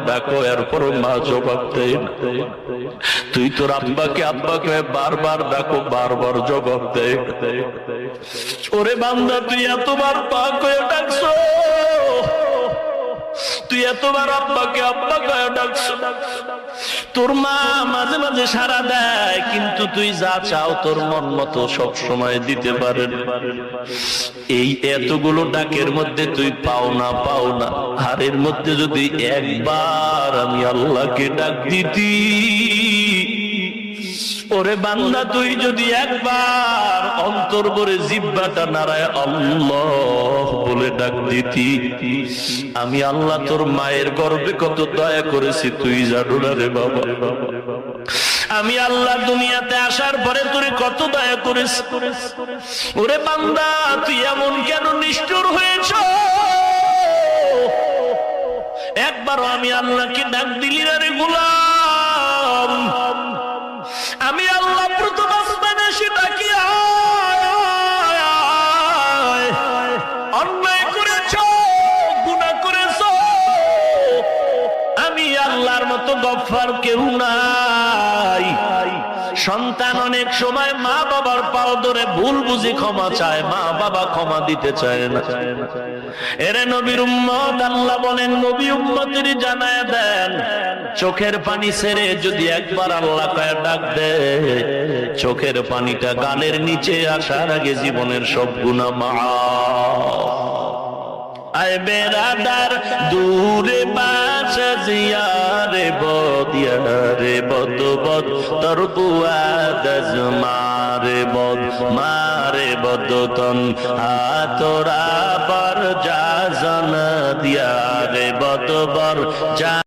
ডাকো, এরপর মা জবাব দেয় না। তুই তোর আব্বাকে আব্বাকে বারবার ডাকো, বারবার জবাব দেয়। ওরে বান্দা, তুই এতবার পাক হয়ে ডাকছো, তুই এতবার আব্বাকে আব্বা কয়ে ডাকছো, তোর মা মাঝে মাঝে সাড়া দেয়, কিন্তু তুই যা চাও তোর মন মতো সব সময় দিতে পারেন। এই এতগুলো ডাকের মধ্যে তুই পাও না আর এর মধ্যে যদি একবার আমি আল্লাহকে ডাক দিতি, ওরে বান্দা তুই যদি একবার অন্তর ভরে জিহ্বাটা নাড়ায় আল্লাহ বলে ডাক দিতি, আমি আল্লাহ তোর মায়ের গর্ভে কত দয়া করেছি তুই জানো না রে বাবা। আমি আল্লাহ দুনিয়াতে আসার পরে তোর কত দয়া করেছি। ওরে বান্দা, তুই এমন কেন নিষ্ঠুর হয়েছ? একবারও আমি আল্লাহকে ডাক দিলি না রে গোলাম। আমি আল্লাহ প্রথম আসমানে এসে ডাকি, অন্যায় করেছ, গুনাহ করেছ, আমি আল্লাহর মতো গফফার কেউ নাই। সন্তান অনেক সময় মা বাবার পাও ধরে ভুল বুঝি ক্ষমা চায়, মা বাবা ক্ষমা দিতে চায় না। এরে নবীর উম্মত, আল্লাহ বলেন নবী উম্মতের জানায় দেন, চোখের পানি ছেড়ে যদি একবার আল্লাহ কয়ে ডাক দে, চোখের পানিটা গালের নিচে আসার আগে জীবনের সব গুনাহ মাফ। আয় বেরাদার দূরে বাসা জিয়ারে বদিয়ারে বদ বদ তোর বুয়াদাজ মারে বদ মারে বদতন হাতরা বর যা জন দিয়ারে বদ বর যা